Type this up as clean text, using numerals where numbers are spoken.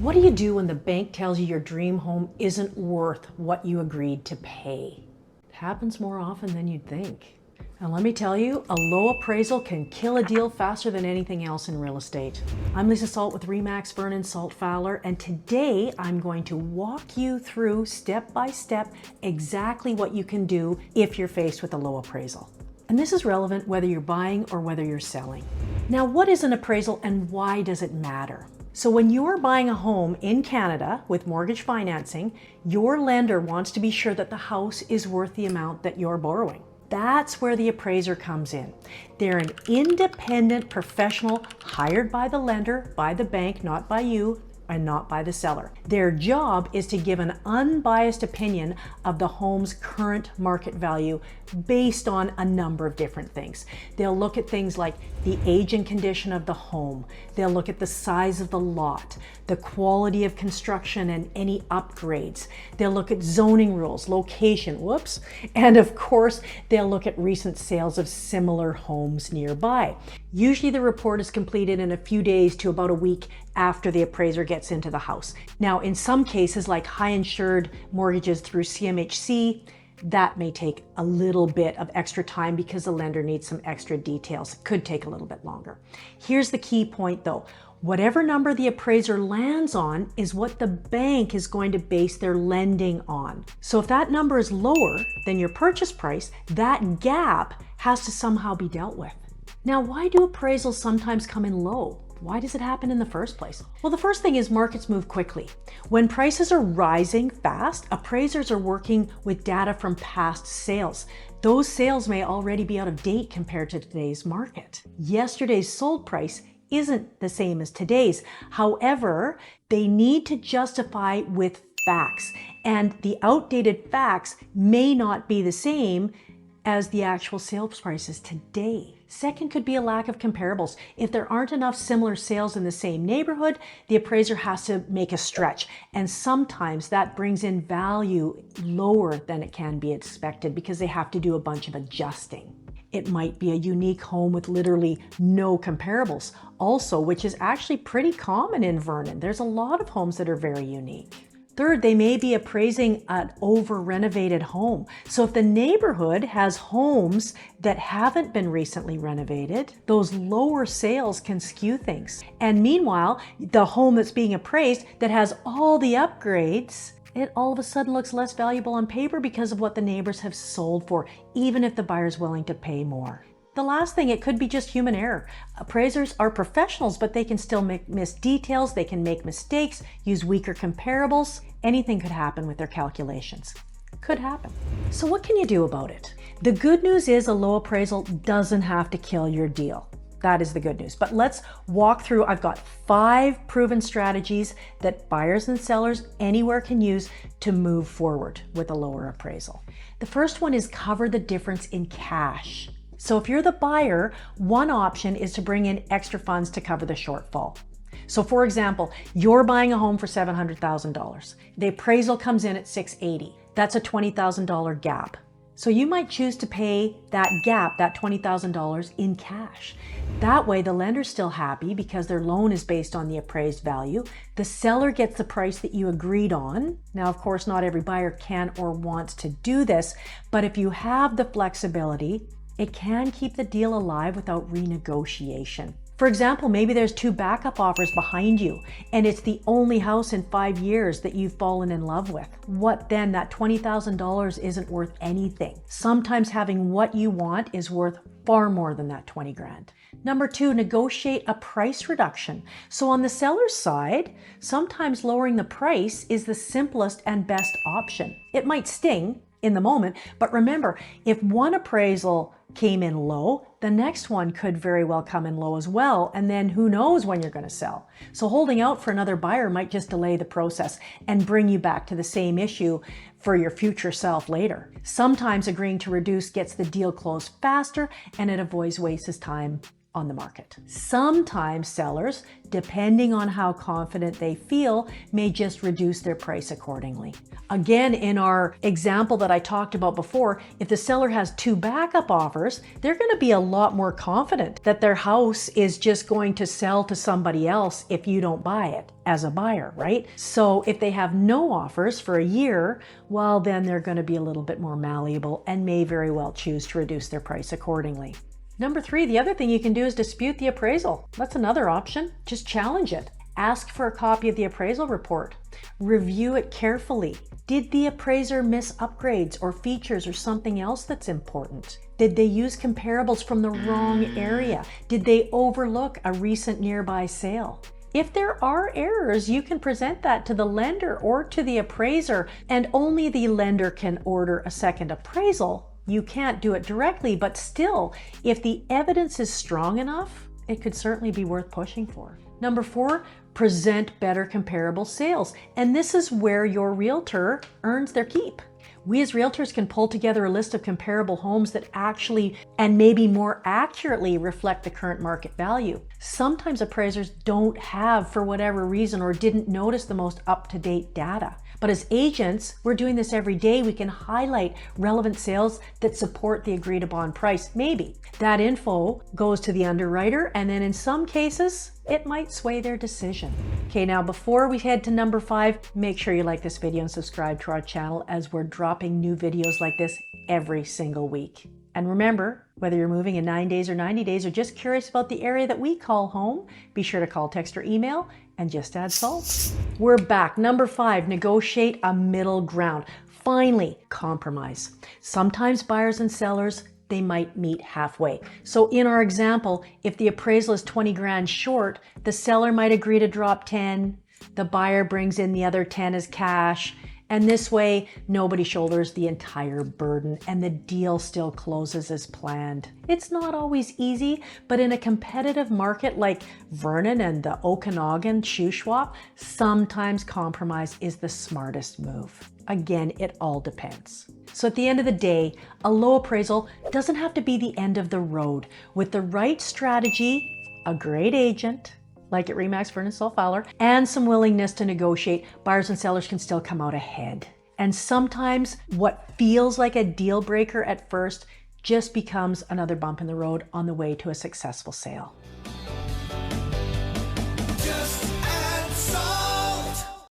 What do you do when the bank tells you your dream home isn't worth what you agreed to pay? It happens more often than you'd think. And let me tell you, a low appraisal can kill a deal faster than anything else in real estate. I'm Lisa Salt with RE/MAX Vernon Salt Fowler, and today I'm going to walk you through step by step exactly what you can do if you're faced with a low appraisal. And this is relevant whether you're buying or whether you're selling. Now, what is an appraisal and why does it matter? So when you're buying a home in Canada with mortgage financing, your lender wants to be sure that the house is worth the amount that you're borrowing. That's where the appraiser comes in. They're an independent professional hired by the lender, by the bank, not by you, and not by the seller. Their job is to give an unbiased opinion of the home's current market value based on a number of different things. They'll look at things like the age and condition of the home. They'll look at the size of the lot, the quality of construction and any upgrades. They'll look at zoning rules, location, and of course, they'll look at recent sales of similar homes nearby. Usually the report is completed in a few days to about a week after the appraiser gets into the house. Now, in some cases, like high insured mortgages through CMHC, that may take a little bit of extra time because the lender needs some extra details. It could take a little bit longer. Here's the key point though. Whatever number the appraiser lands on is what the bank is going to base their lending on. So if that number is lower than your purchase price, that gap has to somehow be dealt with. Now, why do appraisals sometimes come in low? Why does it happen in the first place? Well, the first thing is markets move quickly. When prices are rising fast, appraisers are working with data from past sales. Those sales may already be out of date compared to today's market. Yesterday's sold price isn't the same as today's. However, they need to justify with facts, and the outdated facts may not be the same as the actual sales prices today. Second could be a lack of comparables. If there aren't enough similar sales in the same neighborhood, the appraiser has to make a stretch. And sometimes that brings in value lower than it can be expected because they have to do a bunch of adjusting. It might be a unique home with literally no comparables also, which is actually pretty common in Vernon. There's a lot of homes that are very unique. Third, they may be appraising an over-renovated home. So if the neighborhood has homes that haven't been recently renovated, those lower sales can skew things. And meanwhile, the home that's being appraised that has all the upgrades, it all of a sudden looks less valuable on paper because of what the neighbors have sold for, even if the buyer's willing to pay more. The last thing, it could be just human error. Appraisers are professionals, but they can still miss details, they can make mistakes, use weaker comparables. Anything could happen with their calculations. Could happen. So what can you do about it? The good news is a low appraisal doesn't have to kill your deal. That is the good news. But let's walk through. I've got 5 proven strategies that buyers and sellers anywhere can use to move forward with a lower appraisal. The first one is cover the difference in cash. So if you're the buyer, one option is to bring in extra funds to cover the shortfall. So for example, you're buying a home for $700,000. The appraisal comes in at $680,000. That's a $20,000 gap. So you might choose to pay that gap, that $20,000 in cash. That way the lender's still happy because their loan is based on the appraised value. The seller gets the price that you agreed on. Now, of course, not every buyer can or wants to do this, but if you have the flexibility, it can keep the deal alive without renegotiation. For example, maybe there's 2 backup offers behind you and it's the only house in 5 years that you've fallen in love with. What then? That $20,000 isn't worth anything. Sometimes having what you want is worth far more than that 20 grand. Number 2, negotiate a price reduction. So on the seller's side, sometimes lowering the price is the simplest and best option. It might sting in the moment, but remember, if one appraisal came in low, the next one could very well come in low as well, and then who knows when you're going to sell. So holding out for another buyer might just delay the process and bring you back to the same issue for your future self later. Sometimes agreeing to reduce gets the deal closed faster and it avoids wasted time on the market. Sometimes sellers, depending on how confident they feel, may just reduce their price accordingly. Again, in our example that I talked about before, if the seller has 2 backup offers, they're going to be a lot more confident that their house is just going to sell to somebody else if you don't buy it as a buyer, right? So if they have no offers for a year, well, then they're going to be a little bit more malleable and may very well choose to reduce their price accordingly. Number 3, the other thing you can do is dispute the appraisal. That's another option. Just challenge it. Ask for a copy of the appraisal report. Review it carefully. Did the appraiser miss upgrades or features or something else that's important? Did they use comparables from the wrong area? Did they overlook a recent nearby sale? If there are errors, you can present that to the lender or to the appraiser, and only the lender can order a second appraisal. You can't do it directly, but still, if the evidence is strong enough, it could certainly be worth pushing for. Number 4, present better comparable sales. And this is where your realtor earns their keep. We as realtors can pull together a list of comparable homes that actually and maybe more accurately reflect the current market value. Sometimes appraisers don't have, for whatever reason, or didn't notice the most up-to-date data. But as agents, we're doing this every day. We can highlight relevant sales that support the agreed upon price. Maybe that info goes to the underwriter, and then in some cases, it might sway their decision. Okay, now before we head to number 5, make sure you like this video and subscribe to our channel, as we're dropping new videos like this every single week. And remember, whether you're moving in 9 days or 90 days, or just curious about the area that we call home, be sure to call, text, or email, and just add salt. We're back. Number 5, negotiate a middle ground. Finally, compromise. Sometimes buyers and sellers, they might meet halfway. So in our example, if the appraisal is 20 grand short, the seller might agree to drop 10, the buyer brings in the other 10 as cash, and this way nobody shoulders the entire burden and the deal still closes as planned. It's not always easy, but in a competitive market like Vernon and the Okanagan Shuswap, sometimes compromise is the smartest move. Again, it all depends. So at the end of the day, a low appraisal doesn't have to be the end of the road. With the right strategy, a great agent, like at RE/MAX Vernon Salt Fowler, and some willingness to negotiate, buyers and sellers can still come out ahead. And sometimes what feels like a deal breaker at first just becomes another bump in the road on the way to a successful sale.